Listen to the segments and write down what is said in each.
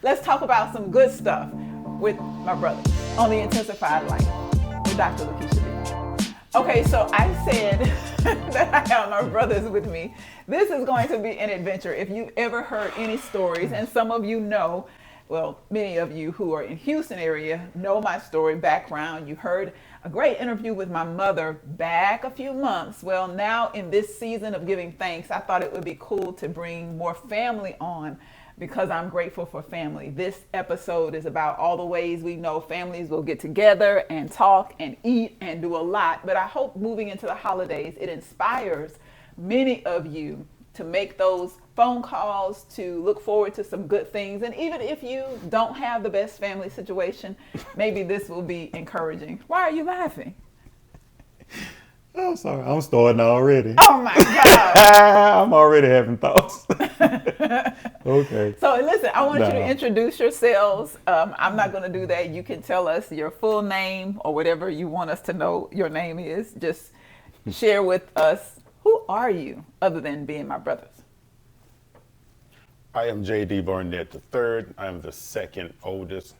let's talk about some good stuff with my brother on the Intensified Life with Dr. Lekesha B. Okay, so I said that I have my brothers with me. This is going to be an adventure. If you've ever heard any stories, and some of you know, well, many of you who are in Houston area know my story background. You heard a great interview with my mother back a few months. Well, now in this season of giving thanks, I thought it would be cool to bring more family on because I'm grateful for family. This episode is about all the ways we know families will get together and talk and eat and do a lot. But I hope moving into the holidays, it inspires many of you to make those phone calls, to look forward to some good things. And even if you don't have the best family situation, maybe this will be encouraging. Why are you laughing? I'm sorry, I'm starting already. Oh my God. I'm already having thoughts. Okay. So listen, I want you to introduce yourselves. I'm not going to do that. You can tell us your full name or whatever you want us to know your name is. Just share with us, who are you other than being my brothers? I am J.D. Barnett III. I am the second oldest.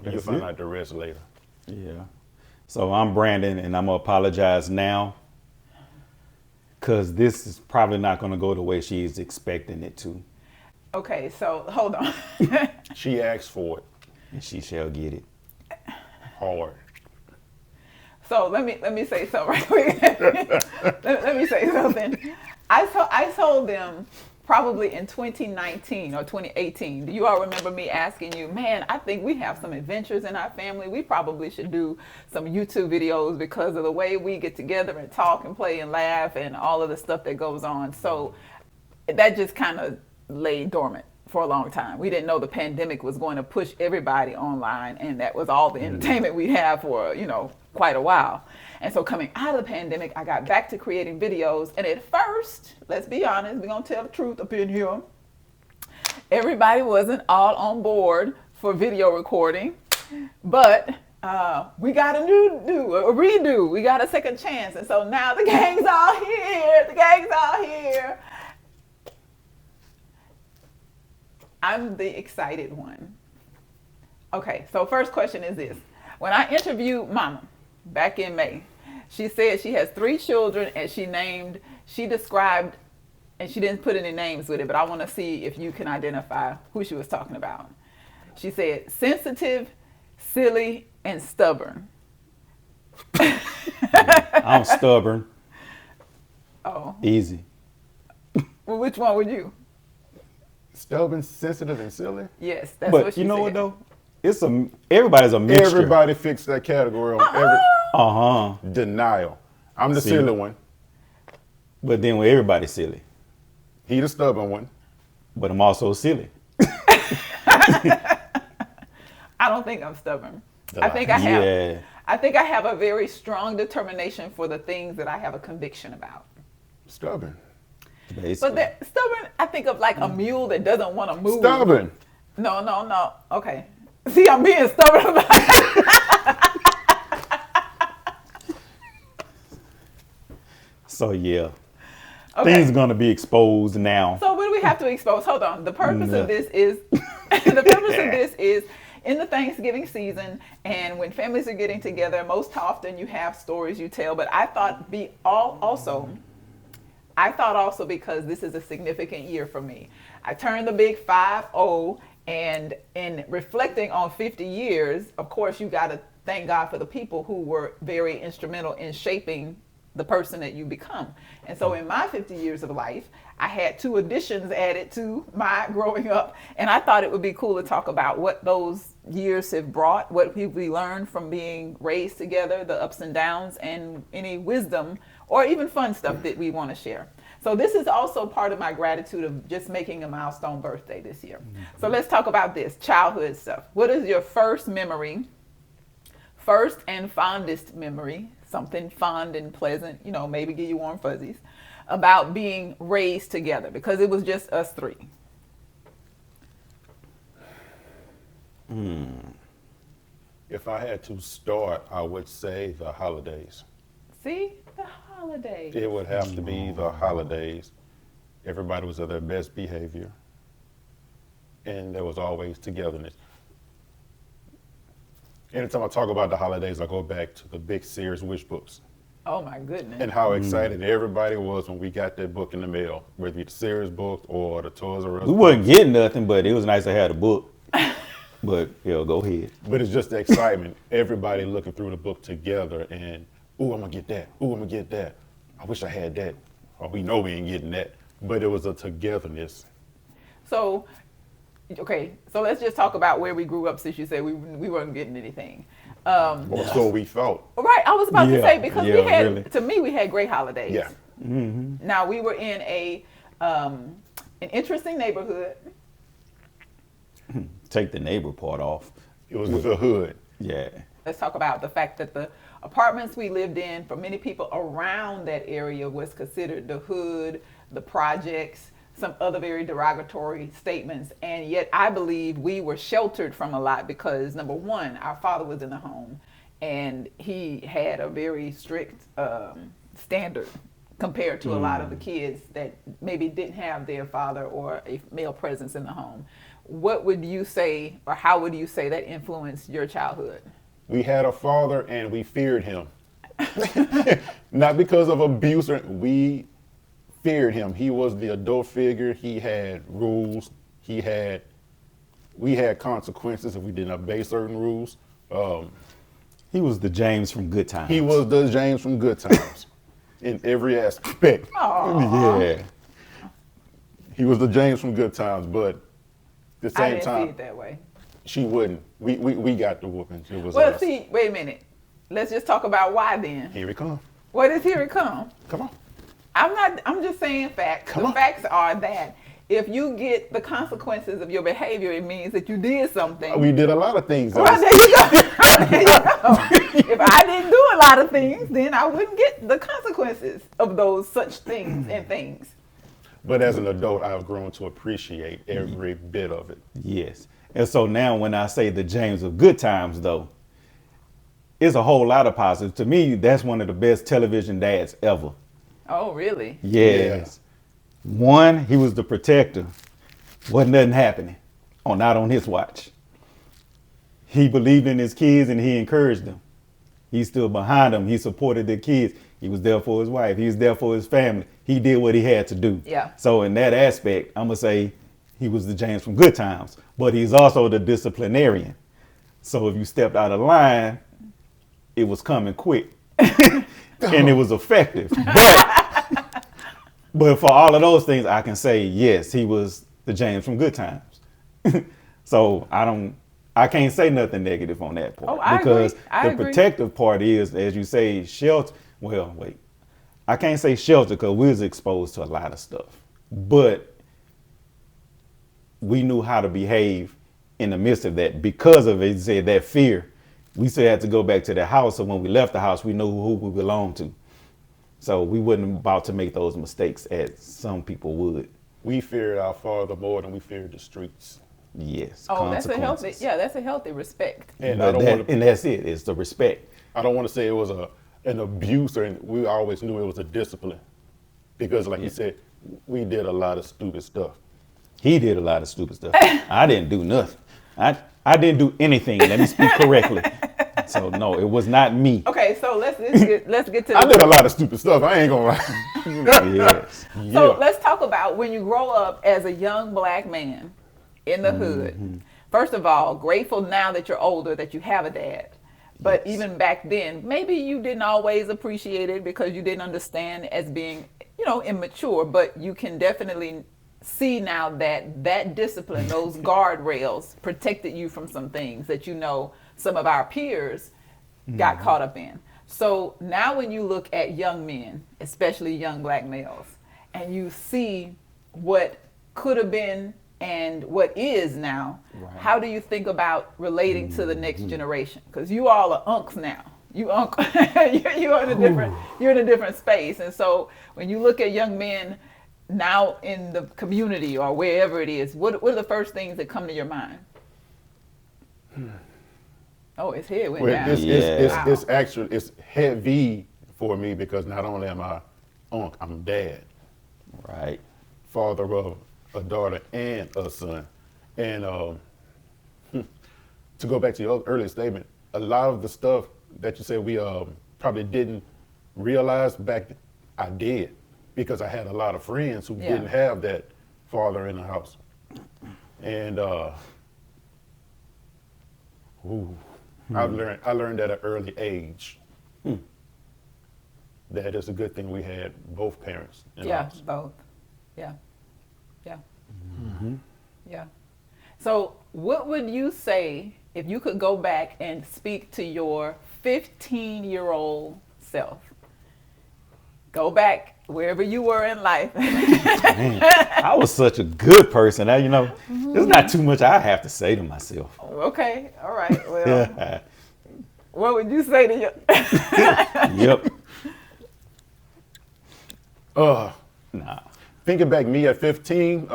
You'll find out the rest later. Yeah. So I'm Brandon, and I'm going to apologize now because this is probably not going to go the way she's expecting it to. Okay, so hold on. She asked for it. And she shall get it. Hard. So let me say something right quick. let me say something. I told them probably in 2019 or 2018. Do you all remember me asking you, man, I think we have some adventures in our family. We probably should do some YouTube videos because of the way we get together and talk and play and laugh and all of the stuff that goes on. So that just kind of lay dormant for a long time. We didn't know the pandemic was going to push everybody online, and that was all the entertainment we have for, quite a while. And so coming out of the pandemic, I got back to creating videos. And at first, let's be honest, we're going to tell the truth up in here. Everybody wasn't all on board for video recording, but we got a redo. We got a second chance. And so now the gang's all here. I'm the excited one. Okay, so first question is this. When I interviewed Mama back in May, she said she has 3 children, and she described, and she didn't put any names with it, but I want to see if you can identify who she was talking about. She said sensitive, silly, and stubborn. I'm stubborn. Oh. Easy. Well, which one were you? Stubborn, sensitive, and silly? Yes, that's what she said. But you know what though? Everybody's a mixture. Everybody fits that category on denial. I'm the silly one. But then everybody's silly. He the stubborn one. But I'm also silly. I don't think I'm stubborn. I think I have a very strong determination for the things that I have a conviction about. Stubborn. Basically. But stubborn, I think of like a mule that doesn't want to move. Stubborn. No. Okay. See, I'm being stubborn about it. So yeah. Okay. Things are gonna be exposed now. So what do we have to expose? Hold on. The purpose of this is in the Thanksgiving season, and when families are getting together, most often you have stories you tell. But I thought also because this is a significant year for me. I turned the big 5-0, and in reflecting on 50 years, of course, you got to thank God for the people who were very instrumental in shaping the person that you become. And so in my 50 years of life, I had 2 additions added to my growing up, and I thought it would be cool to talk about what those years have brought, what we learned from being raised together, the ups and downs, and any wisdom or even fun stuff that we want to share. So this is also part of my gratitude of just making a milestone birthday this year. Mm-hmm. So let's talk about this childhood stuff. What is your first and fondest memory, something fond and pleasant, maybe give you warm fuzzies, about being raised together? Because it was just us 3. If I had to start, I would say the holidays. See? The holidays. It would have to be the holidays. Everybody was at their best behavior. and there was always togetherness. Anytime I talk about the holidays, I go back to the big Sears wish books Oh my goodness. and how excited everybody was when we got that book in the mail, whether it be the Sears book or the Toys R Us We book. wasn't getting nothing, but it was nice to have the book. But go ahead. But it's just the excitement, everybody looking through the book together and, ooh, I'm gonna get that. Ooh, I'm gonna get that. I wish I had that. Or we know we ain't getting that. But it was a togetherness. So, okay, so let's just talk about where we grew up since you said we weren't getting anything. Or so we thought. Right, I was about to Yeah, say, because we yeah, had, really. to me, we had great holidays. Yeah. Now, we were in an interesting neighborhood. Take the neighbor part off. It was the hood. Yeah. Let's talk about the fact that the apartments we lived in, for many people around that area, was considered the hood, the projects, some other very derogatory statements. And yet I believe we were sheltered from a lot because, number one, our father was in the home and he had a very strict standard compared to a lot of the kids that maybe didn't have their father or a male presence in the home. What would you say, or how would you say that influenced your childhood? We had a father and we feared him. Not because of abuse, we feared him. He was the adult figure. He had rules. We had consequences if we didn't obey certain rules. He was the James from Good Times. He was the James from Good Times in every aspect. Yeah. He was the James from Good Times, but at the I same didn't see time, it that way. she wouldn't. We got the whooping. It was Well, us. see, wait a minute. Let's just talk about why then. Here we come. What is here it come? Come on. I'm just saying facts. Come The on. facts are that if you get the consequences of your behavior, it means that you did something. We did a lot of things. Well, there you go. There you go. If I didn't do a lot of things, then I wouldn't get the consequences of those such things and things. But as an adult, I've grown to appreciate every bit of it. Yes. And so now when I say the James of Good Times, though, it's a whole lot of positives. To me, that's one of the best television dads ever. Oh, really? Yes. One, he was the protector. Wasn't nothing happening. Not on his watch. He believed in his kids and he encouraged them. He stood behind them. He supported the kids. He was there for his wife. He was there for his family. He did what he had to do. Yeah. So in that aspect, I'm going to say he was the James from Good Times, but he's also the disciplinarian. So if you stepped out of line, it was coming quick and it was effective. But for all of those things, I can say, yes, he was the James from Good Times. So I can't say nothing negative on that part. Oh, I because agree. I the agree. protective part is, as you say, shelter. Well, wait, I can't say shelter because we was exposed to a lot of stuff, but we knew how to behave in the midst of that because of it. You said that fear. We still had to go back to the house, so when we left the house, we knew who we belonged to. So we wasn't about to make those mistakes as some people would. We feared our father more than we feared the streets. Yes. Oh, that's a healthy, consequences. that's a healthy respect. And But and that's it. It's the respect. I don't want to say it was an abuse, or we always knew it was a discipline. Because like you said, we did a lot of stupid stuff. He did a lot of stupid stuff. I didn't do nothing. I didn't do anything. Let me speak correctly. So no, it was not me. Okay, so let's get to the I did a lot of stupid stuff. I ain't gonna lie. Yes. So Yeah. let's talk about when you grow up as a young black man in the hood. First of all, grateful now that you're older that you have a dad. But even back then, maybe you didn't always appreciate it because you didn't understand as being, immature. But you can definitely see now that discipline, those guardrails, protected you from some things that some of our peers got caught up in. So now when you look at young men, especially young black males, and you see what could have been and what is now, how do you think about relating to the next generation? Because you all are unks now. You're in a different space. And so when you look at young men now in the community or wherever it is, what are the first things that come to your mind? Oh, it's here. Well, it's heavy for me because not only am I unc, I'm dad, Right. father of a daughter and a son. And to go back to your earlier statement, a lot of the stuff that you said we probably didn't realize back then, I did, because I had a lot of friends who didn't have that father in the house. And I learned at an early age that it's a good thing we had both parents in the house. Both. Yeah. Yeah. So what would you say if you could go back and speak to your 15-year-old self? Go back wherever you were in life. Man, I was such a good person. There's not too much I have to say to myself. Okay, all right. Well, what would you say to your? Yep. Nah. Thinking back, me at 15,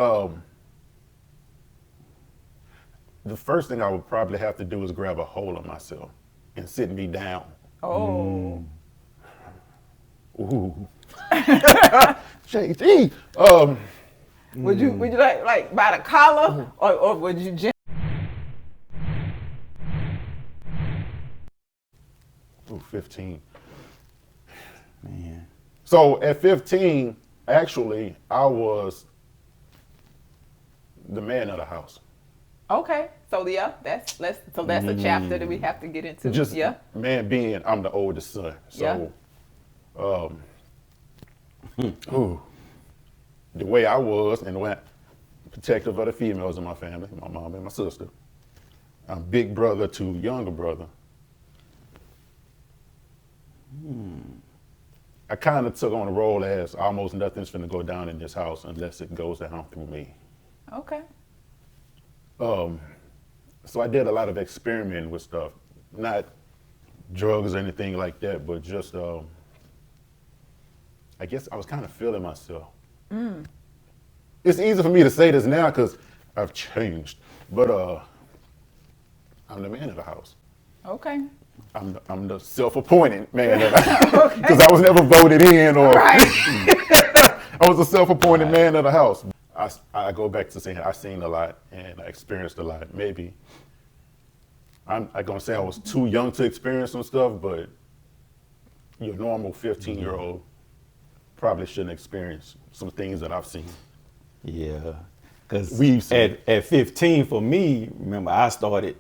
the first thing I would probably have to do is grab a hold of myself and sit me down. Oh. Ooh. JT. Would you like by the collar or would you just? 15. Man. So at 15, actually, I was the man of the house. Okay, so that's a chapter that we have to get into. Just man being, I'm the oldest son. So, the way I was and the way protective of the females in my family, my mom and my sister. I'm big brother to younger brother. I kind of took on a role as almost nothing's finna go down in this house unless it goes down through me. Okay. So I did a lot of experimenting with stuff, not drugs or anything like that, but just, I guess I was kind of feeling myself. It's easy for me to say this now because I've changed, but I'm the man of the house. Okay. I'm the self-appointed man because I was never voted in or I was a self-appointed man of the house. I go back to saying I've seen a lot and I experienced a lot. Maybe I'm not gonna say I was too young to experience some stuff, but your normal 15-year-old probably shouldn't experience some things that I've seen. Yeah, because at 15 for me, remember I started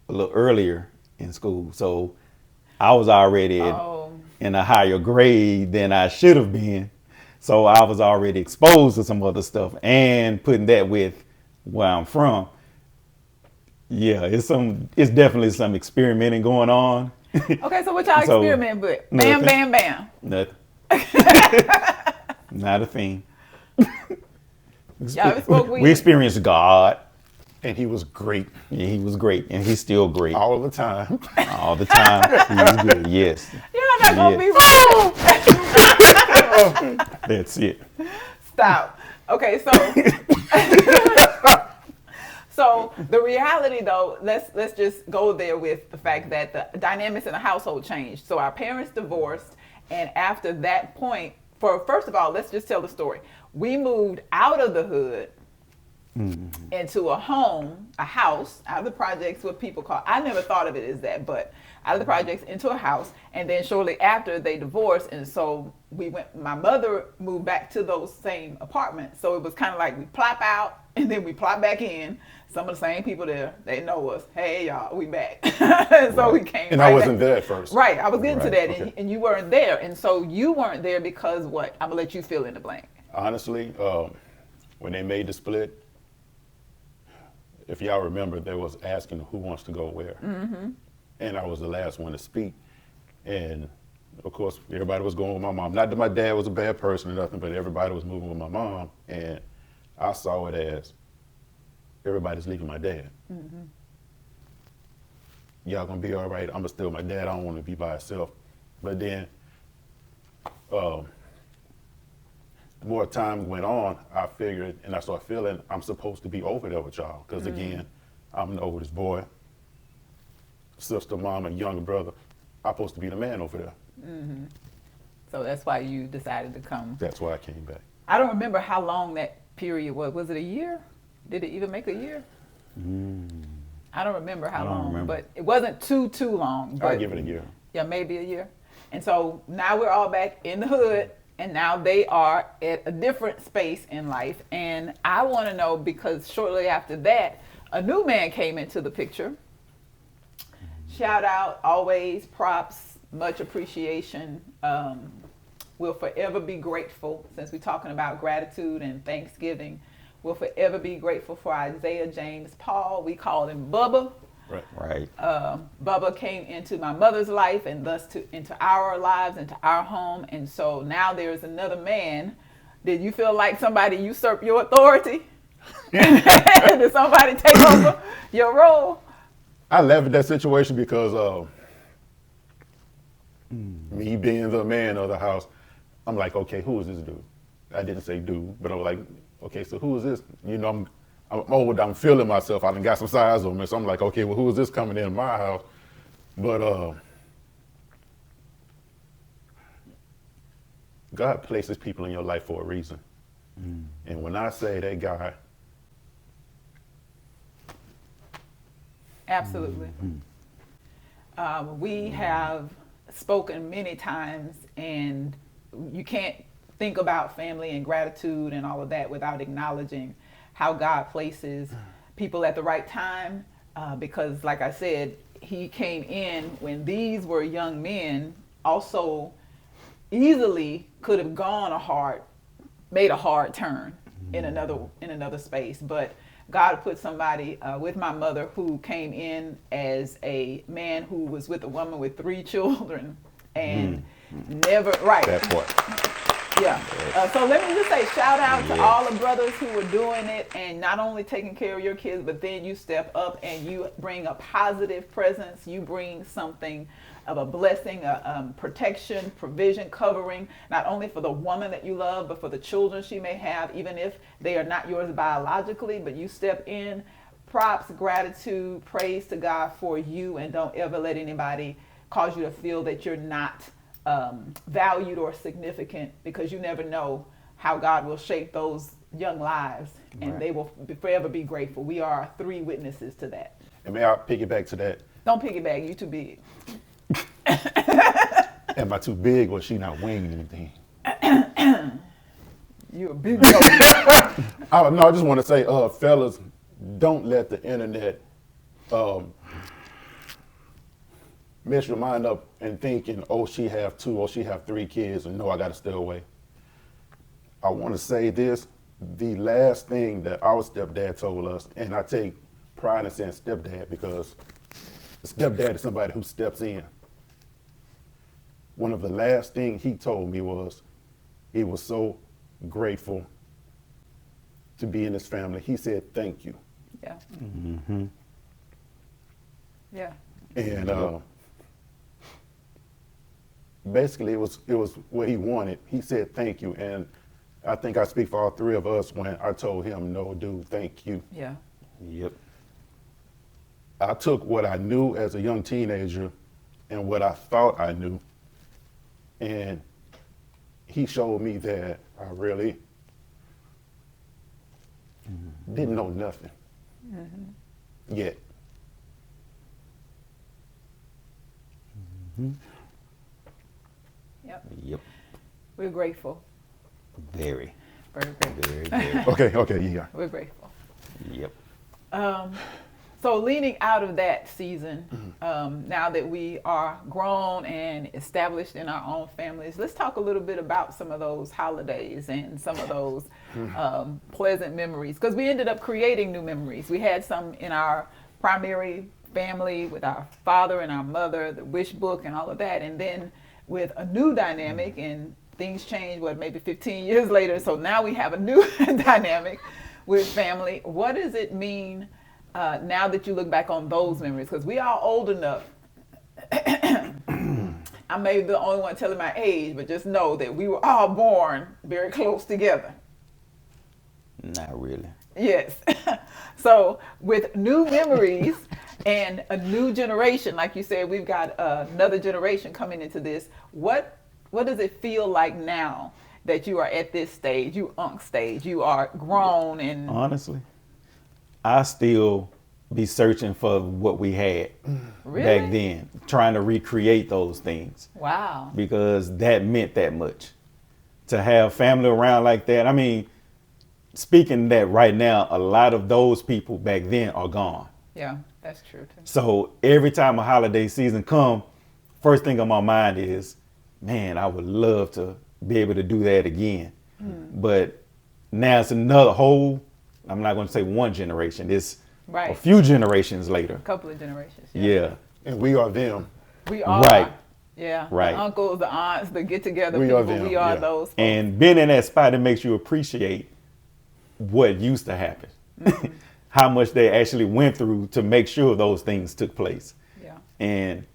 a little earlier in school, so I was already in a higher grade than I should have been. So I was already exposed to some other stuff, and putting that with where I'm from. Yeah, it's definitely some experimenting going on. Okay, so what y'all experiment with? Bam, nothing. bam, bam. Nothing. Not a thing. Y'all ever smoke weed? We experienced God. And he was great. Yeah, he was great, and he's still great. All the time. All the time. He was good, yes. You're not gonna be That's it. Stop. Okay, so the reality though, let's just go there with the fact that the dynamics in the household changed. So our parents divorced, and after that point, first of all, let's just tell the story. We moved out of the hood into a home, a house, out of the projects, what people call, I never thought of it as that, but out of the projects into a house. And then shortly after they divorced, and so my mother moved back to those same apartments. So it was kind of like we plop out and then we plop back in. Some of the same people there, they know us. Hey y'all, we back. And so we came and right I wasn't back. there at first. Right, I was getting to that, Okay. and you weren't there. And so you weren't there because what? I'm gonna let you fill in the blank. Honestly, when they made the split, if y'all remember, they was asking who wants to go where. And I was the last one to speak. And of course, everybody was going with my mom. Not that my dad was a bad person or nothing, but everybody was moving with my mom. And I saw it as everybody's leaving my dad. Y'all gonna be all right. I'm gonna stay with my dad. I don't want to be by myself. But then, the more time went on, I figured, and I started feeling I'm supposed to be over there with y'all. Because again, I'm the oldest boy, sister, mom, and younger brother. I'm supposed to be the man over there. So that's why you decided to come. That's why I came back. I don't remember how long that period was. Was it a year? Did it even make a year? I don't remember how I don't long, remember. but it wasn't too long. But I'll give it a year. yeah, maybe a year. And so now we're all back in the hood, and now they are at a different space in life. And I want to know, because shortly after that, a new man came into the picture. Shout out, always, props, much appreciation. We'll forever be grateful, since we're talking about gratitude and Thanksgiving. We'll forever be grateful for Isaiah James Paul. We call him Bubba. Right. Bubba came into my mother's life, and thus into our lives, into our home. And so now there's another man. Did you feel like somebody usurped your authority? Did somebody take over your role? I laugh at that situation because me being the man of the house, I'm like, okay, who is this dude? I didn't say dude, but I was like, okay, so who is this? You know, I'm old, I'm feeling myself. I done got some size on me, so I'm like, okay, well, who is this coming in my house? But God places people in your life for a reason. And when I say that guy, Absolutely. We have spoken many times, and you can't think about family and gratitude and all of that without acknowledging how God places people at the right time. Because, like I said, he came in when these were young men, also easily could have made a hard turn in another space. But God put somebody with my mother who came in as a man who was with a woman with 3 children and never, right. that part. Yeah. So let me just say shout out to all the brothers who were doing it and not only taking care of your kids, but then you step up and you bring a positive presence. You bring something of a blessing, protection, provision, covering, not only for the woman that you love, but for the children she may have, even if they are not yours biologically, but you step in. Props, gratitude, praise to God for you, and don't ever let anybody cause you to feel that you're not valued or significant, because you never know how God will shape those young lives, and they will forever be grateful. We are 3 witnesses to that. And may I piggyback to that? Don't piggyback, you too big. Am I too big or she not weighing anything? You're a big dog. I just want to say, fellas, don't let the internet mess your mind up and thinking, oh, she have 2 or she have 3 kids, and no, I got to stay away. I want to say this. The last thing that our stepdad told us, and I take pride in saying stepdad because a stepdad is somebody who steps in. One of the last things he told me was he was so grateful to be in his family. He said, thank you. Yeah. Mm-hmm. Yeah. And basically it was what he wanted. He said, thank you. And I think I speak for all 3 of us when I told him, no, dude, thank you. Yeah. Yep. I took what I knew as a young teenager and what I thought I knew, and he showed me that I really didn't know nothing yet. Yep. We're grateful. Very. Very grateful. Very. Okay, yeah. We're grateful. Yep. So leaning out of that season, now that we are grown and established in our own families, let's talk a little bit about some of those holidays and some of those pleasant memories, because we ended up creating new memories. We had some in our primary family with our father and our mother, the wish book and all of that, and then with a new dynamic, and things changed, maybe 15 years later, so now we have a new dynamic with family. What does it mean now that you look back on those memories? Because we are old enough. I may be the only one telling my age, but just know that we were all born very close together. Not really. Yes. So with new memories and a new generation, like you said, we've got another generation coming into this. What does it feel like now that you are at this stage, you stage, you are grown and... Honestly, I still be searching for what we had Really? back then, trying to recreate those things Wow. because that meant that much. To have family around like that, I mean, speaking that right now, a lot of those people back then are gone. Yeah, that's true too. So every time a holiday season come, first thing on my mind is, man, I would love to be able to do that again. But now it's another whole, I'm not going to say one generation, it's Right. a few generations later. A couple of generations. Yeah. And we are them. We are. Right. Yeah. Right. The uncles, the aunts, the get together We people. are them, We are yeah. those. Folks. And being in that spot, it makes you appreciate what used to happen, how much they actually went through to make sure those things took place. Yeah. And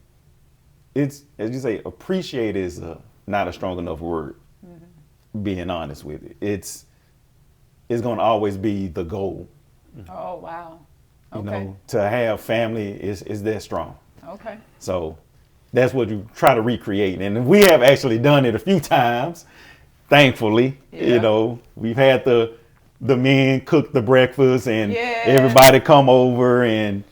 it's, as you say, appreciate is not a strong enough word, being honest with it. It's going to always be the goal, Oh wow. you Okay. know, to have family is that strong. Okay. So that's what you try to recreate. And we have actually done it a few times, thankfully. Yeah. You know, we've had the men cook the breakfast and Yeah. everybody come over and,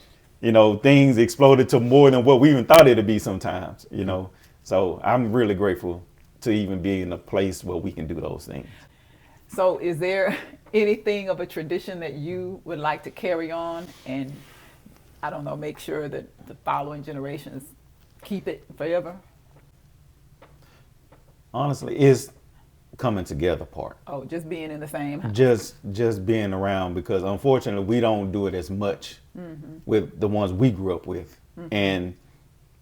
you know, things exploded to more than what we even thought it'd be sometimes, you know. So I'm really grateful to even be in a place where we can do those things. So, is there anything of a tradition that you would like to carry on and, I don't know, make sure that the following generations keep it forever? Honestly, it's coming together part. Oh, just being in the same house. Just being around, because unfortunately we don't do it as much with the ones we grew up with, and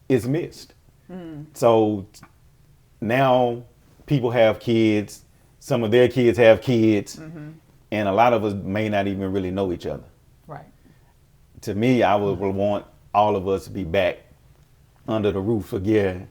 it's missed. So now people have kids, some of their kids have kids, and a lot of us may not even really know each other. Right. To me, I would want all of us to be back under the roof again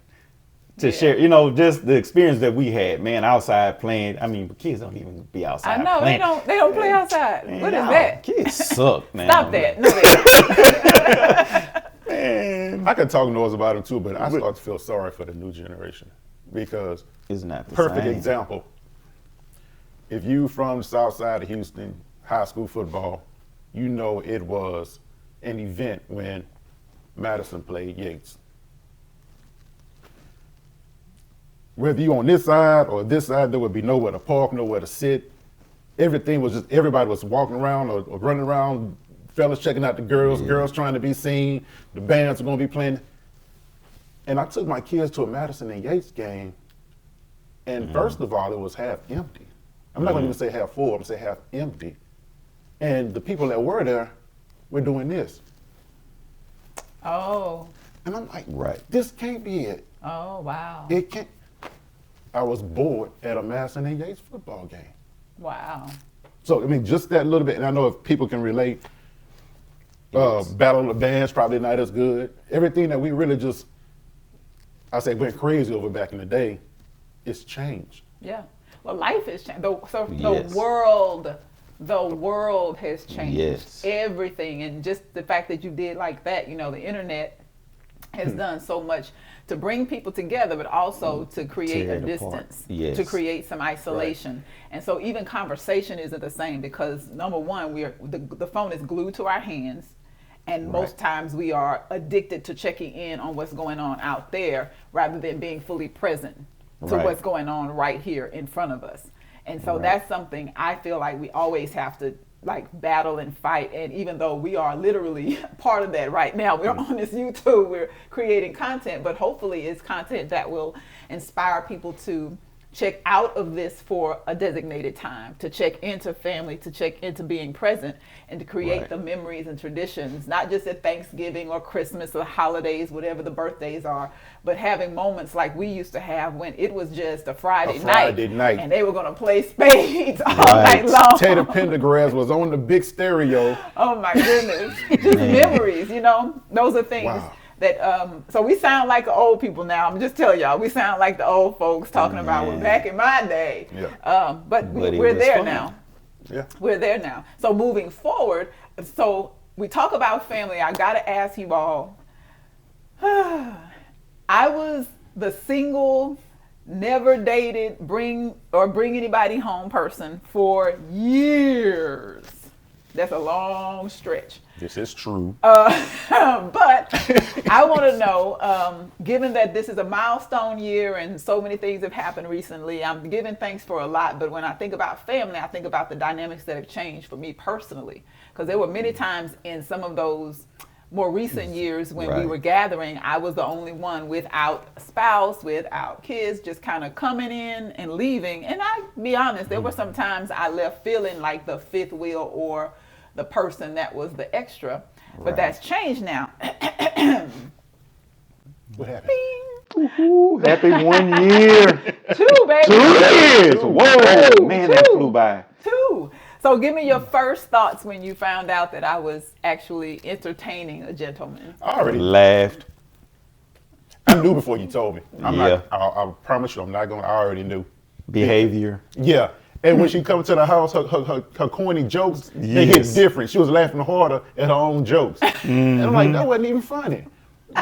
to Yeah. share, you know, just the experience that we had, man, outside playing. I mean, kids don't even be outside I know playing. they don't play outside. Man, What is y'all that? Kids suck, man. Stop that. No, that. Man, I could talk noise about them too, but I start to feel sorry for the new generation because it's not the perfect same. example. If you from the south side of Houston, high school football, you know it was an event when Madison played Yates. Whether you on this side or this side, there would be nowhere to park, nowhere to sit. Everything was just, everybody was walking around or running around, fellas checking out the girls, girls trying to be seen, the bands were gonna be playing. And I took my kids to a Madison and Yates game, and first of all, it was half empty. I'm not gonna even say half full, I'm gonna say half empty. And the people that were there were doing this. Oh. And I'm like, Right. this can't be it. Oh, wow. It can't. I was bored at a Madison and Yates football game. Wow. So, I mean, just that little bit, and I know if people can relate, Battle of the Bands probably not as good. Everything that we really just, I say, went crazy over back in the day, it's changed. Yeah. Well, life has changed. So Yes. the world has changed. Yes. Everything. And just the fact that you did like that, you know, the internet has done so much to bring people together, but also to create Tear a it apart. distance, Yes. to create some isolation. And so even conversation isn't the same because number one, the phone is glued to our hands. And most times we are addicted to checking in on what's going on out there rather than being fully present to Right. what's going on right here in front of us. And so Right. that's something I feel like we always have to like battle and fight. And even though we are literally part of that right now, we're on this YouTube, we're creating content, but hopefully it's content that will inspire people to check out of this for a designated time, to check into family, to check into being present, and to create Right. the memories and traditions, not just at Thanksgiving or Christmas or holidays, whatever the birthdays are, but having moments like we used to have when it was just a Friday night. and they were going to play spades all Right. night long. Tater Pendergrass was on the big stereo. Oh my goodness. Just memories, you know, those are things Wow. that, so we sound like the old people now. I'm just telling y'all, we sound like the old folks talking about, well, back in my day. Yeah. But But it we're was there fun. now. Yeah. We're there now. So moving forward, so we talk about family. I got to ask you all, I was the single, never dated, bring anybody home person for years. That's a long stretch. This is true. But I want to know, given that this is a milestone year and so many things have happened recently, I'm giving thanks for a lot. But when I think about family, I think about the dynamics that have changed for me personally. Because there were many times in some of those more recent years when we Right. were gathering, I was the only one without a spouse, without kids, just kind of coming in and leaving. And I be honest, there were some times I left feeling like the fifth wheel or the person that was the extra. But Right. that's changed now. What happened? Ooh, happy 1 year. 2, baby. 2 years. Whoa, Two. man, that flew by. 2. So give me your first thoughts when you found out that I was actually entertaining a gentleman. I already Laughed. I knew before you told me. I'm Yeah. not. I promise you, I'm not gonna. I already knew. Behavior. Yeah. And when she come to the house, her corny jokes, they hit Yes. different. She was laughing harder at her own jokes. And I'm like, that wasn't even funny.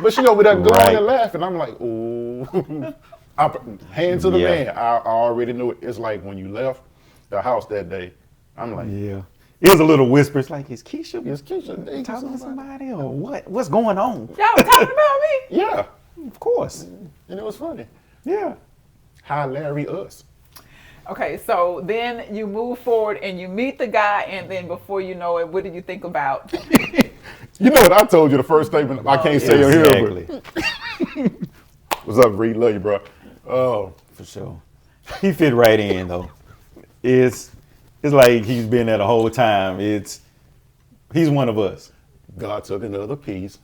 But she over there going Right. and laughing. I'm like, ooh. Hand to the Yeah. man. I already knew it. It's like when you left the house that day, I'm like, Yeah. It was a little whisper. It's like, is Keisha is Keisha dating talking to somebody? somebody or what? What's going on? Y'all were talking about me? Yeah. Of course. And it was funny. Yeah. Hilarious. Okay, so then you move forward and you meet the guy, and then before you know it, what did you think about? You know what I told you the first statement? I can't say it here, Exactly. but what's up, Reed? Love you, bro. Oh, For sure. He fit right in though. It's like he's been there the whole time. He's one of us. God took another piece.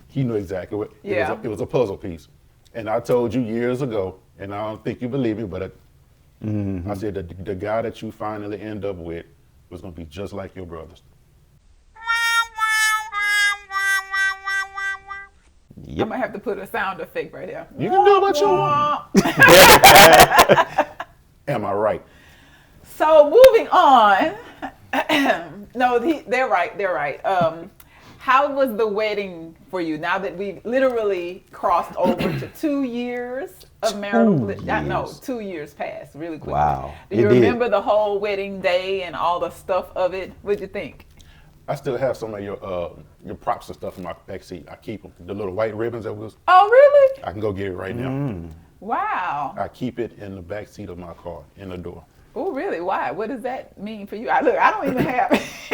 He knew exactly what. Yeah. It was a puzzle piece. And I told you years ago, and I don't think you believe me, but I said that the guy that you finally end up with was going to be just like your brothers. I'm gonna have to put a sound effect right here. You can do what you want. Am I right? So moving on. No, they're right. They're right. How was the wedding for you now that we literally crossed over to 2 years of marital? 2 No, years. 2 years passed really quickly. Wow. Do you It did. remember the whole wedding day and all the stuff of it? What'd you think? I still have some of your props and stuff in my back seat. I keep them. The little white ribbons that was. Oh, really? I can go get it right now. Wow. I keep it in the back seat of my car in the door. Oh, really? Why? What does that mean for you? I don't even have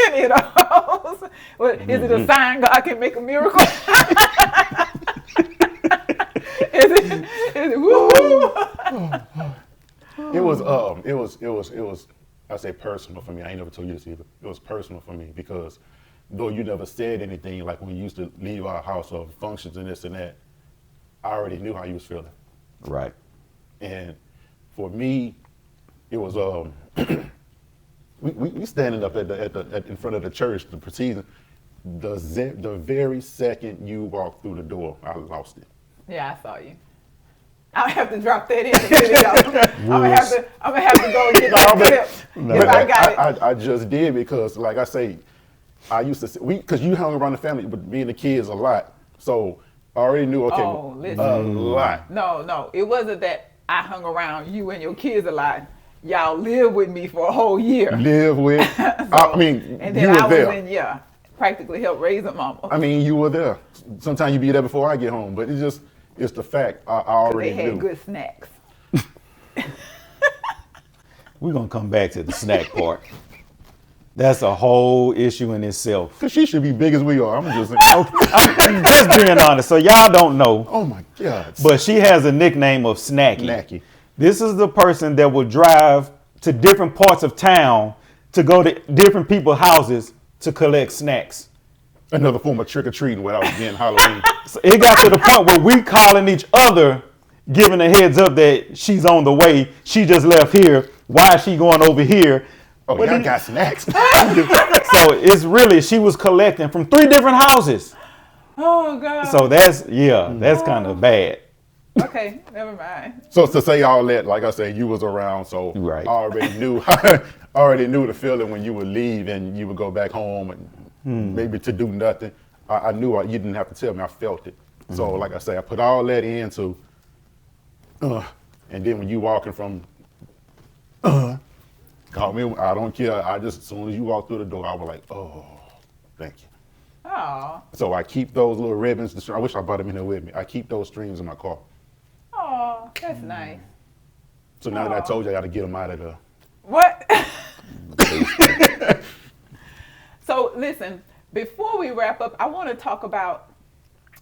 any of those. What, is it a sign God can make a miracle? is it woo? It was I say personal for me. I ain't never told you this either. It was personal for me because though you never said anything, like when you used to leave our house or functions and this and that, I already knew how you was feeling. Right. And for me, it was we standing up in front of the church, the proceeding. The very second you walked through the door, I lost it. Yeah, I saw you. I'll have to drop that in the video. I'm gonna have to go and get that clip. If I got it. I just did because, like I say, I used to because you hung around the family, but me and the kids a lot, so I already knew. Okay, Oh, listen. a lot. No, it wasn't that I hung around you and your kids a lot. Y'all lived with me for a whole year. Live with. I mean, And you then were I was there. practically helped raise them mama. I mean, you were there. Sometimes you be there before I get home, but it's the fact I already They had knew. good snacks. We're gonna come back to the snack part. That's a whole issue in itself. Cause she should be big as we are. I'm just saying. I'm just being honest. So y'all don't know, Oh my God. but she has a nickname of Snacky. Snacky. This is the person that will drive to different parts of town to go to different people's houses to collect snacks. Another form of trick or treating without being Halloween. So it got to the point where we calling each other, giving a heads up that she's on the way. She just left here. Why is she going over here? Oh, What y'all did- got snacks. So it's really, she was collecting from 3 different houses. Oh God. So that's kind of bad. Okay, never mind. So to say all that, like I said, you was around, so Right. I already knew the feeling when you would leave and you would go back home and maybe to do nothing. I knew you didn't have to tell me. I felt it. So like I say, I put all that into, and then when you walking from, Call me. I don't care. I just, as soon as you walk through the door, I was like, oh, thank you. Oh, So I keep those little ribbons. I wish I brought them in there with me. I keep those strings in my car. oh, that's nice. So now that I told you, I got to get them out of there. What? So listen, before we wrap up, I want to talk about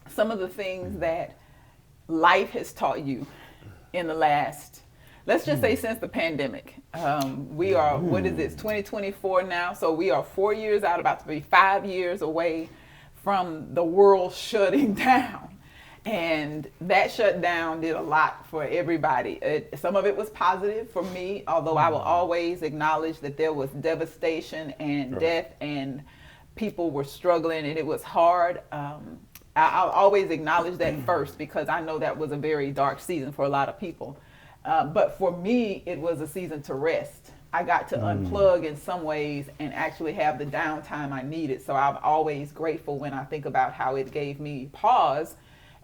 some of the things that life has taught you in the last, let's just say since the pandemic. We are, what is this, 2024 now? So we are 4 years out, about to be 5 years away from the world shutting down. And that shutdown did a lot for everybody. Some of it was positive for me, although I will always acknowledge that there was devastation and death and people were struggling and it was hard. I'll always acknowledge that first because I know that was a very dark season for a lot of people. But for me, it was a season to rest. I got to unplug in some ways and actually have the downtime I needed. So I'm always grateful when I think about how it gave me pause.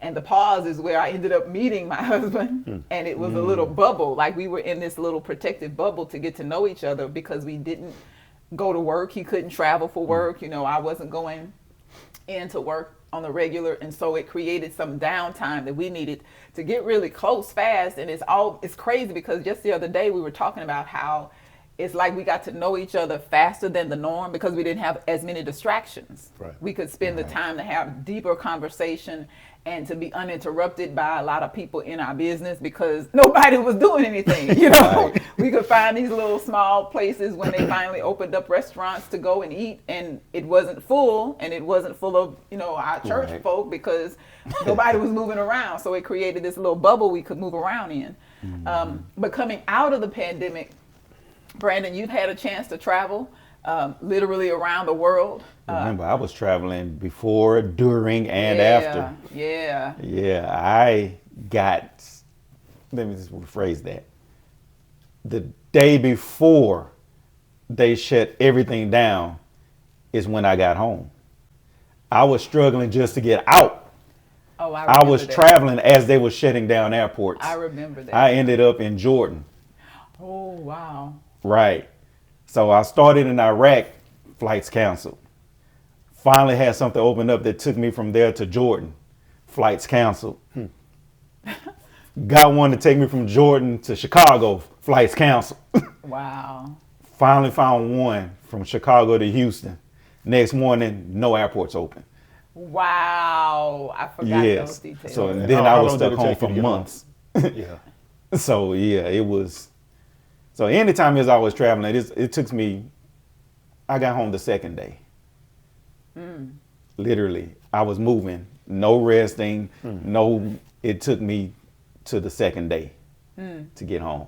And the pause is where I ended up meeting my husband. And it was a little bubble, like we were in this little protective bubble to get to know each other because we didn't go to work. He couldn't travel for work. You know, I wasn't going into work on the regular. And so it created some downtime that we needed to get really close fast. And it's crazy because just the other day we were talking about how it's like we got to know each other faster than the norm because we didn't have as many distractions. Right. We could spend the time to have deeper conversation and to be uninterrupted by a lot of people in our business because nobody was doing anything. You know, we could find these little small places when they finally opened up restaurants to go and eat, and it wasn't full, and it wasn't full of, you know, our church folk because nobody was moving around. So it created this little bubble we could move around in. But coming out of the pandemic, Brandon, you've had a chance to travel literally around the world. Remember, I was traveling before, during, and after. Yeah. Yeah, I got, let me just rephrase that. The day before they shut everything down is when I got home. I was struggling just to get out. Oh, I was traveling as they were shutting down airports. I remember that. I ended up in Jordan. Oh, wow. Right. So I started in Iraq, flights canceled. Finally had something open up that took me from there to Jordan, flights canceled. Got one to take me from Jordan to Chicago, flights canceled. Wow. Finally found one from Chicago to Houston. Next morning, no airports open. Wow. I forgot those details. So then I was stuck home for you to get months. Yeah. So yeah, it was. So anytime as I was traveling, it took me, I got home the second day. Literally, I was moving, no resting, it took me to the second day to get home.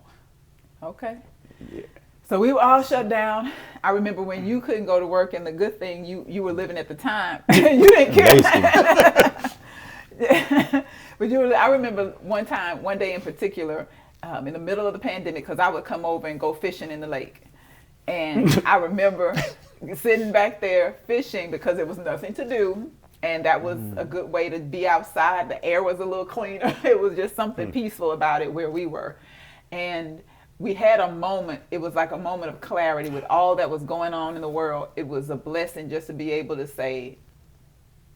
Okay. Yeah. So we were all shut down. I remember when you couldn't go to work, and the good thing you were living at the time. You didn't care. But I remember one day in particular, in the middle of the pandemic, because I would come over and go fishing in the lake. And I remember sitting back there fishing because there was nothing to do. And that was a good way to be outside. The air was a little cleaner. It was just something peaceful about it where we were. And we had a moment, it was like a moment of clarity with all that was going on in the world. It was a blessing just to be able to say,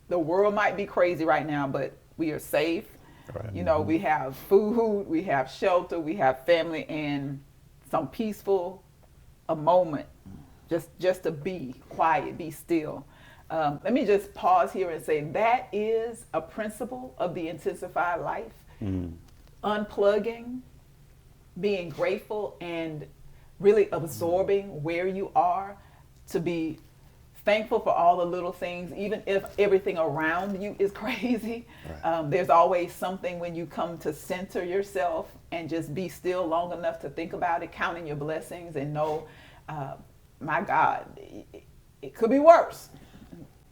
the world might be crazy right now, but we are safe. Right. You know, we have food, we have shelter, we have family, and some peaceful a moment just to be quiet, be still. Let me just pause here and say that is a principle of the intensified life. Unplugging, being grateful, and really absorbing where you are, to be thankful for all the little things, even if everything around you is crazy. Right. There's always something when you come to center yourself and just be still long enough to think about it, counting your blessings and know, my God, it could be worse.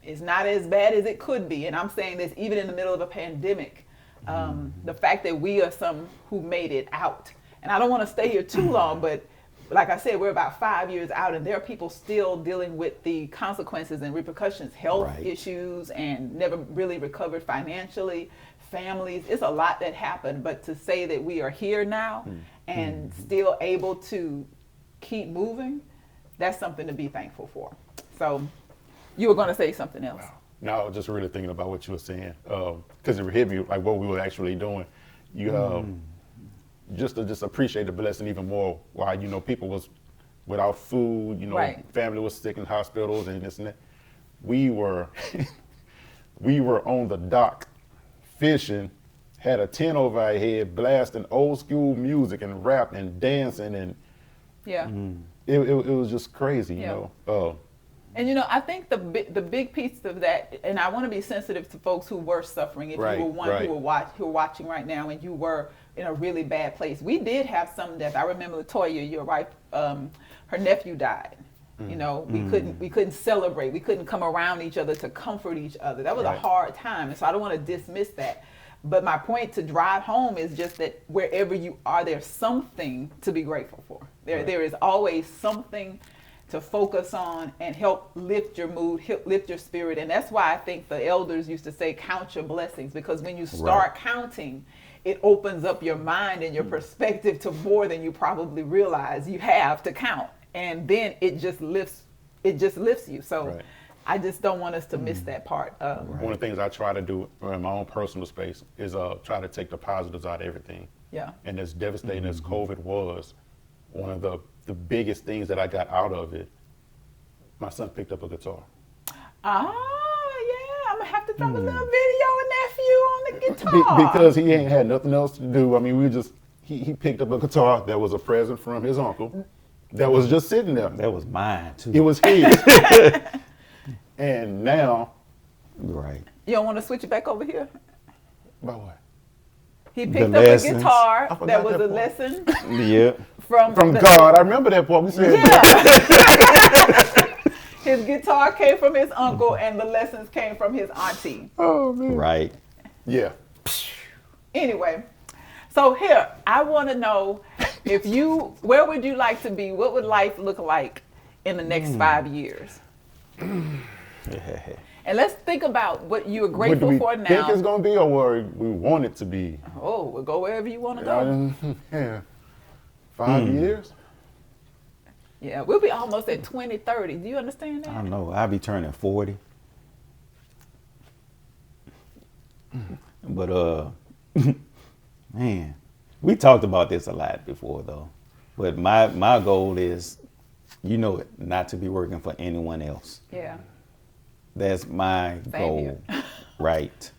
It's not as bad as it could be. And I'm saying this even in the middle of a pandemic. The fact that we are some who made it out. And I don't want to stay here too long, but like I said, we're about 5 years out, and there are people still dealing with the consequences and repercussions, health issues, and never really recovered financially, families. It's a lot that happened, but to say that we are here now and still able to keep moving, that's something to be thankful for. So you were going to say something else. Wow. No, I was just really thinking about what you were saying, because it hit me like what we were actually doing. You just to appreciate the blessing even more. While people was without food, Right. family was sick in hospitals and this and that. We were we were on the dock fishing, had a tent over our head, blasting old school music and rap and dancing, and Yeah. it was just crazy, Yeah. Oh, And I think the big piece of that, and I want to be sensitive to folks who were suffering. If Right, you were one right. who were watching right now, and you were in a really bad place, we did have some death. I remember Latoya, you're right. Her nephew died. We couldn't celebrate. We couldn't come around each other to comfort each other. That was a Right. hard time, and so I don't want to dismiss that. But my point to drive home is just that wherever you are, there's something to be grateful for. There is always something to focus on and help lift your mood, lift your spirit. And that's why I think the elders used to say, count your blessings, because when you start counting, it opens up your mind and your perspective to more than you probably realize you have to count. And then it just lifts you. So Right. I just don't want us to miss that part. One of the things I try to do in my own personal space is try to take the positives out of everything. Yeah. And as devastating as COVID was, one of the biggest things that I got out of it, my son picked up a guitar. Yeah, I'm gonna have to drop a little video of nephew on the guitar. Because he ain't had nothing else to do. I mean, he picked up a guitar that was a present from his uncle that was just sitting there. That was mine too. It was his. And now, right. You don't want to switch it back over here? about what? He The picked up a lessons. guitar I forgot that was that a part. lesson Yeah. From God. I remember that part. We said His guitar came from his uncle and the lessons came from his auntie. oh man. Right. Yeah. Anyway, so here, I want to know where would you like to be? What would life look like in the next 5 years? And let's think about what you are What do grateful we for think now. it's gonna be, or where we want it to be? Oh, we'll go wherever you want to go. Yeah. 5 years. Yeah, we'll be almost at 2030. Do you understand I that? don't know. I'll be turning 40. But man, we talked about this a lot before though. But my goal is, not to be working for anyone else. Yeah. That's my Same goal. here. Right.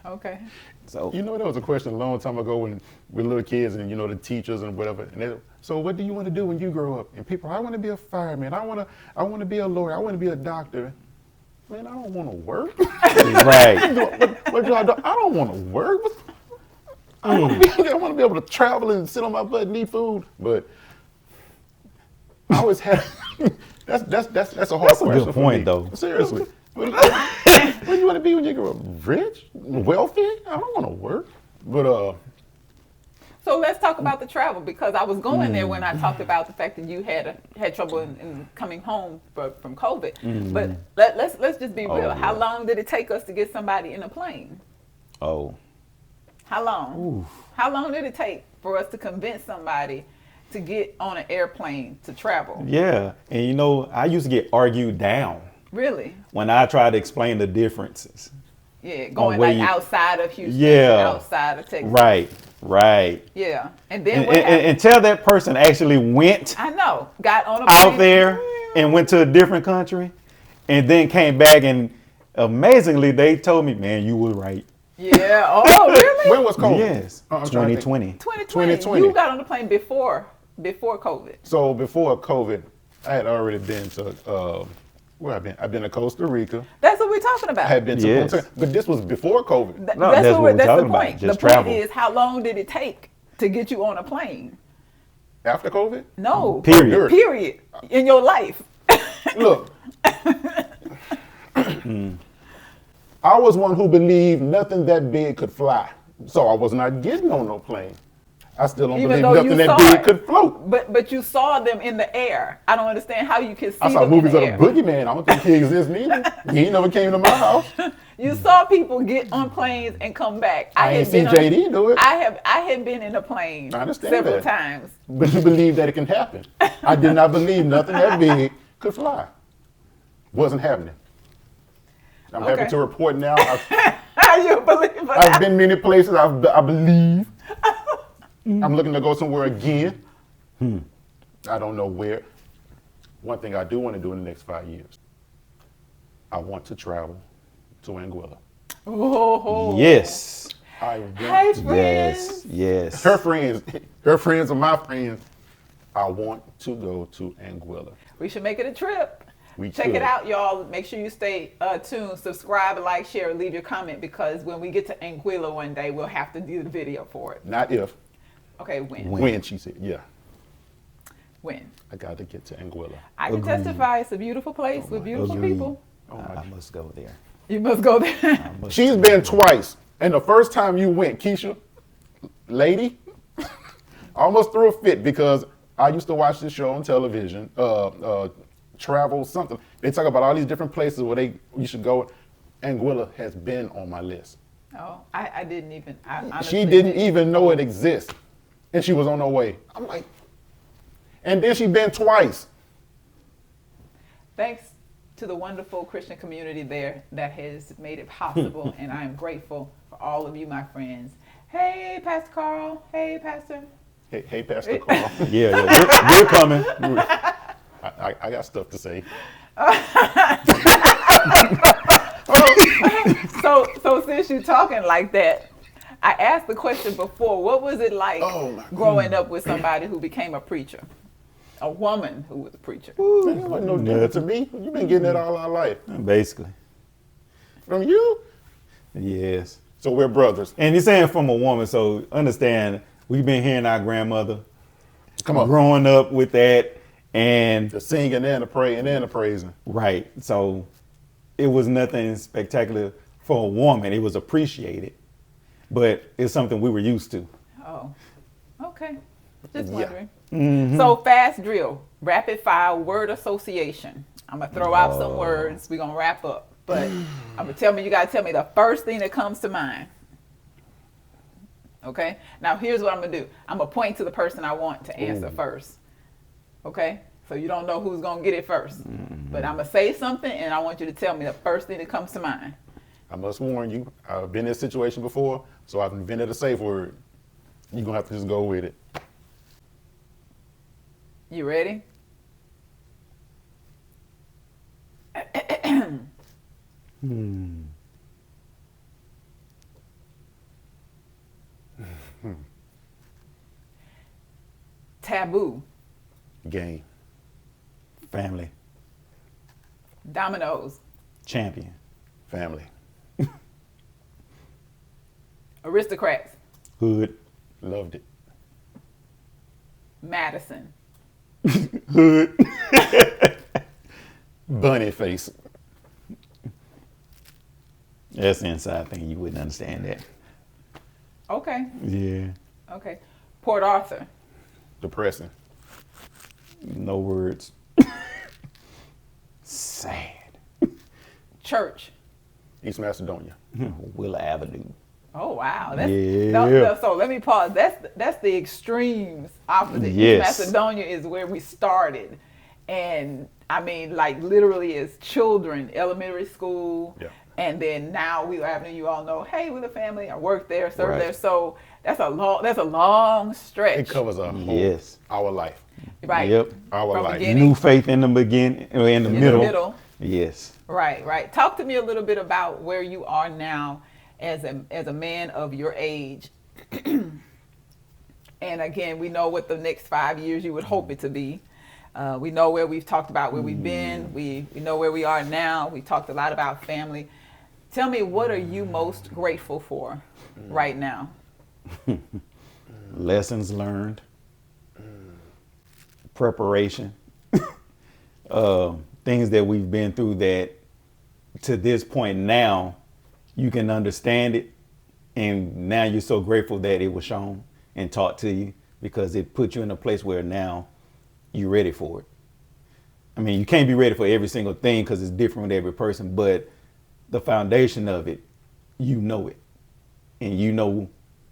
Okay. So There was a question a long time ago when we were little kids and the teachers and whatever. And so what do you want to do when you grow up? And people, I want to be a fireman. I want to be a lawyer. I want to be a doctor. Man, I don't want to work. right. What do I do? I don't want to work. I want to be able to travel and sit on my butt and eat food. But I always have. That's a hard That's a question good for point, me. though. Seriously. What do you want to be when you grow up? Rich? Wealthy? I don't want to work. But So let's talk about the travel, because I was going there when I talked about the fact that you had trouble in coming home from COVID. But let's just be real. How yeah. long did it take us to get somebody in a plane? Oh. How long? How long did it take for us to convince somebody to get on an airplane to travel? Yeah. And I used to get argued down Really? when I tried to explain the differences. Yeah, going where like you- outside of Houston, Yeah. outside of Texas. Right. Yeah, and then And, what happened? until that person actually went I know, got on a plane. out there and went to a different country and then came back, and amazingly they told me, man, you were right. Yeah. Oh, really? when was COVID? Yes. I'm trying to think. 2020. 2020. 2020. You got on the plane before COVID. So before COVID, I had already been to where I've been. I've been to Costa Rica. That's what we're talking about. I had been to Yes. Punta, but this was before COVID. No, that's what we're that's the talking about, point. just the point travel. is, how long did it take to get you on a plane? After COVID, No. Period. Period. In your life. look. I was one who believed nothing that big could fly, so I was not getting on no plane. I still don't Even believe though nothing you that saw big it. could float. But you saw them in the air. I don't understand how you can see I saw them movies in of the the air. boogeyman. I don't think he exists neither. He ain't never came to my house. You saw people get on planes and come back. I ain't had seen been on- JD do it. I had been in a plane I understand several that. times. But you believe that it can happen. I did not believe nothing that big could fly. Wasn't happening. I'm Okay. happy to report now. You believe it? I've been many places. I believe. I'm looking to go somewhere again. I don't know where. One thing I do want to do in the next 5 years, I want to travel to Anguilla. Oh. Yes. I want Hey, to. friends. Yes. Her friends are my friends. I want to go to Anguilla. We should make it a trip. We Check could. it out, y'all. Make sure you stay tuned. Subscribe, like, share, leave your comment, because when we get to Anguilla one day, we'll have to do the video for it. Not if. Okay, when? When, she said. Yeah. When? I got to get to Anguilla. I can testify. It's a beautiful place with beautiful Agreed. people. I must go there. You must go there. I must She's go been there. twice. And the first time you went, Keisha, lady, I almost threw a fit because I used to watch this show on television, Travel something. They talk about all these different places where you should go. Anguilla has been on my list. Oh, I didn't even. I She honestly didn't even know it exists. And she was on her way. I'm like, and then she been twice. Thanks to the wonderful Christian community there that has made it possible, and I am grateful for all of you, my friends. Hey, Pastor Carl. Hey, Pastor. Hey, Pastor Carl. Yeah. We're coming. I got stuff to say. So since you're talking like that, I asked the question before, what was it like growing up with somebody who became a preacher? A woman who was a preacher. Man, it wasn't no different to me. You've been getting that all our life. Basically. From you? Yes. So we're brothers. And he's saying from a woman, so understand, we've been hearing our grandmother Come on. growing up with that, and The singing and the praying and the praising. right. So it was nothing spectacular for a woman. It was appreciated, but it's something we were used to. Oh, okay. Just Yeah. wondering. So fast drill, rapid fire word association. I'm gonna throw out some words. We're gonna wrap up, but you gotta tell me the first thing that comes to mind. Okay. Now here's what I'm gonna do. I'm gonna point to the person I want to answer first. Okay. So you don't know who's gonna get it first, but I'm gonna say something, and I want you to tell me the first thing that comes to mind. I must warn you, I've been in this situation before, so I've invented a safe word. You're going to have to just go with it. You ready? Taboo. Game. Family, Dominoes. champion, Family. Aristocrats. hood, Loved it. Madison. hood, Bunny face. That's the inside thing. You wouldn't understand that. Okay. Yeah. Okay. Port Arthur. Depressing. No words. Sad. Church. East Macedonia. Willa Avenue. Oh wow. That's, Yeah. So let me pause. That's the extremes opposite. Yes. East Macedonia is where we started. And I mean, like literally as children, elementary school. Yeah. And then now Wheeler Avenue, you all know, hey, we're the family. I work there, serve Right. there. So that's a long stretch. It covers a whole, Yes. our life. Right. Yep. Our From life. beginning. New faith in the beginning, in the middle. middle. Yes. Right. Talk to me a little bit about where you are now as a man of your age. And again, we know what the next 5 years you would hope it to be. We know where we've talked about where we've been. We know where we are now. We talked a lot about family. Tell me, what are you most grateful for right now? Lessons learned. Preparation. Things that we've been through that to this point now you can understand it, and now you're so grateful that it was shown and taught to you, because it put you in a place where now you're ready for it. I mean, you can't be ready for every single thing because it's different with every person, but the foundation of it, you know it. And you know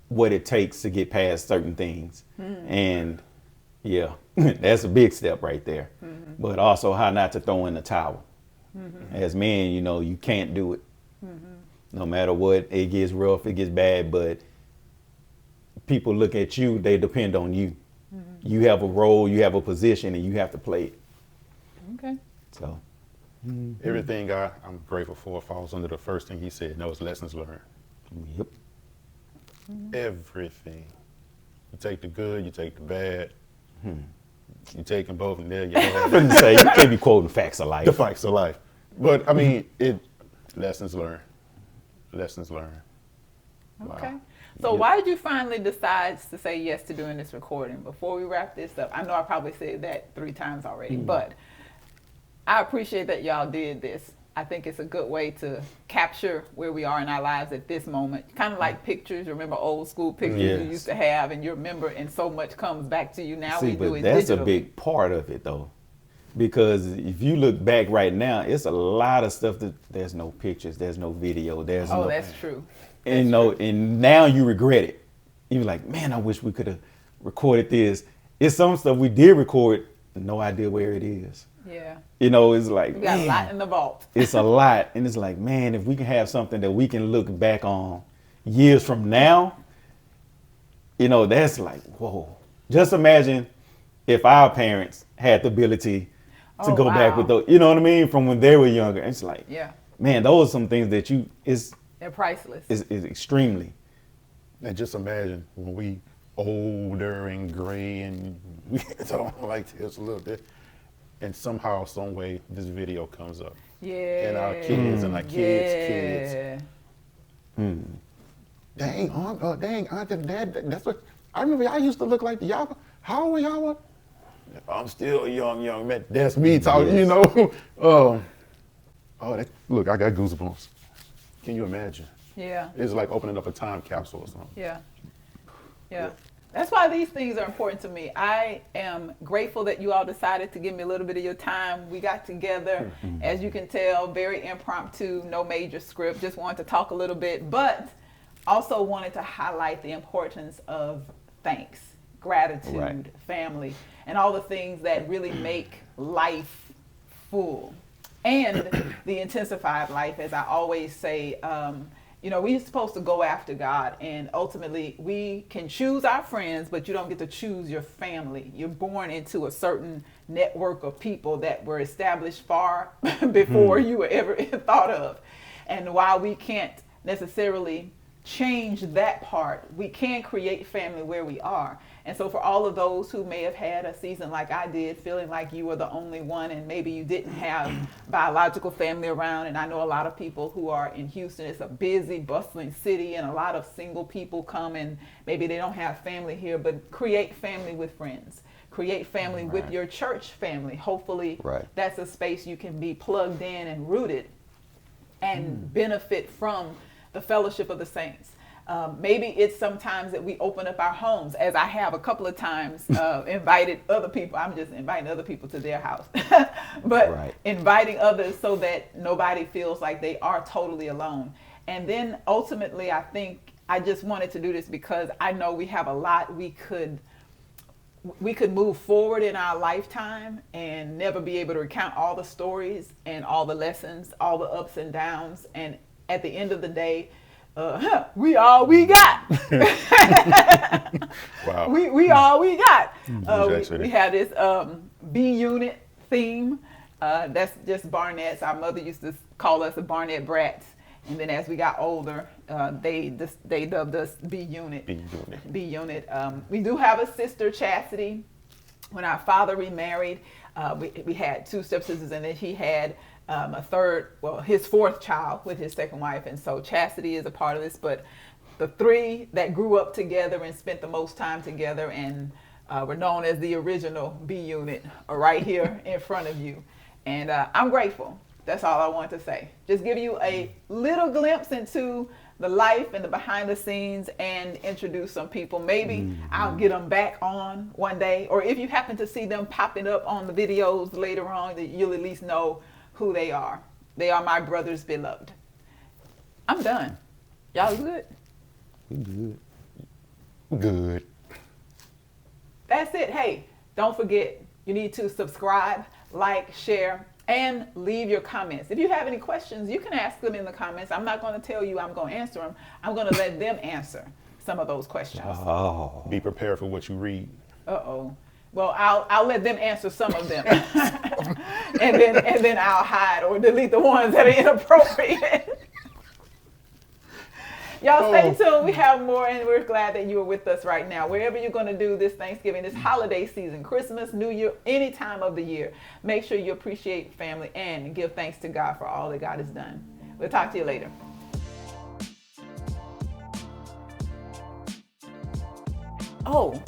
what it takes to get past certain things. And yeah, that's a big step right there. But also how not to throw in the towel. As men, you know, you can't do it. No matter what, it gets rough, it gets bad, but people look at you, they depend on you. You have a role, you have a position, and you have to play it. Okay. So Everything I'm grateful for falls under the first thing he said, and that was lessons learned. yep. Everything. You take the good, you take the bad. You take them both, and there you have it. Couldn't say, you can't be quoting facts of life. The facts of life. But I mean, lessons learned. Lessons learned. Okay. Wow. So why did you finally decide to say yes to doing this recording? Before we wrap this up, I know I probably said that 3 times already, but I appreciate that y'all did this. I think it's a good way to capture where we are in our lives at this moment. Kind of like pictures. Remember old school pictures you Yes. used to have, and you remember, and so much comes back to you now. See, We do but it that's a digitally. big part of it, though. Because if you look back right now, it's a lot of stuff that there's no pictures, there's no video, there's Oh, no... that's true. And, you know, and now you regret it. You're like, man, I wish we could have recorded this. It's some stuff we did record, no idea where it is. Yeah. You know, it's like, We got man, a lot in the vault. it's a lot. And it's like, man, if we can have something that we can look back on years from now, you know, that's like, whoa. Just imagine if our parents had the ability to Oh, go back wow. with those, you know what I mean, from when they were younger. It's like, Yeah. man, those are some things that They're priceless. is extremely. And just imagine when we older and gray and we don't like this a little bit, and somehow, some way, this video comes up. Yeah. And our kids and our kids' kids. Yeah. Dang, aunt and dad, that's what, I remember y'all used to look like y'all. How old were y'all? I'm still a young man. That's me talking, Yes. you know. Look, I got goosebumps. Can you imagine? Yeah. It's like opening up a time capsule or something. Yeah. Yeah. That's why these things are important to me. I am grateful that you all decided to give me a little bit of your time. We got together, as you can tell, very impromptu, no major script, just wanted to talk a little bit, but also wanted to highlight the importance of thanks, gratitude, Right. family, and all the things that really make life full. And the intensified life, as I always say, you know, we're supposed to go after God, and ultimately we can choose our friends, but you don't get to choose your family. You're born into a certain network of people that were established far before you were ever thought of. And while we can't necessarily change that part, we can create family where we are. And so for all of those who may have had a season like I did, feeling like you were the only one and maybe you didn't have biological family around, and I know a lot of people who are in Houston, it's a busy, bustling city, and a lot of single people come and maybe they don't have family here, but create family with friends. Create family with Right. your church family. Hopefully Right. that's a space you can be plugged in and rooted and benefit from the fellowship of the saints. Maybe it's sometimes that we open up our homes, as I have a couple of times invited other people. I'm just inviting other people to their house, but Right. inviting others so that nobody feels like they are totally alone. And then ultimately, I think I just wanted to do this because I know we have a lot we could move forward in our lifetime and never be able to recount all the stories and all the lessons, all the ups and downs. And at the end of the day, we all we got. Wow. We all we got. Exactly. We have this B unit theme. That's just Barnett's. Our mother used to call us the Barnett Brats. And then as we got older, they dubbed us B unit. B unit. B unit. We do have a sister, Chastity. When our father remarried, we had 2 stepsisters, and then he had a third, well, his 4th child with his 2nd wife. And so Chastity is a part of this, but the 3 that grew up together and spent the most time together and were known as the original B unit are right here in front of you. And I'm grateful. That's all I want to say. Just give you a little glimpse into the life and the behind the scenes and introduce some people. Maybe I'll get them back on one day, or if you happen to see them popping up on the videos later on, that you'll at least know who they are. They are my brothers beloved. I'm done. Y'all good? We good. Good. That's it. Hey, don't forget, you need to subscribe, like, share, and leave your comments. If you have any questions, you can ask them in the comments. I'm not going to tell you I'm going to answer them. I'm going to let them answer some of those questions. Oh. Be prepared for what you read. Uh-oh. Well, I'll let them answer some of them. and then I'll hide or delete the ones that are inappropriate. Y'all stay tuned. We have more, and we're glad that you are with us right now. Wherever you're going to do this Thanksgiving, this holiday season, Christmas, New Year, any time of the year, make sure you appreciate family and give thanks to God for all that God has done. We'll talk to you later. Oh,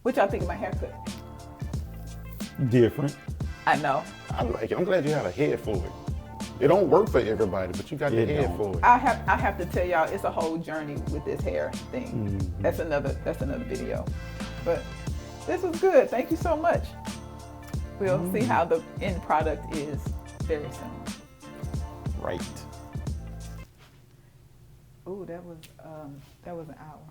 what y'all think of my haircut? Different. I know. I like it. I'm glad you have a head for it. It don't work for everybody, but you got the head for it. I have to tell y'all, it's a whole journey with this hair thing. That's another video. But this was good. Thank you so much. We'll see how the end product is very soon. Right. Oh, that was an hour.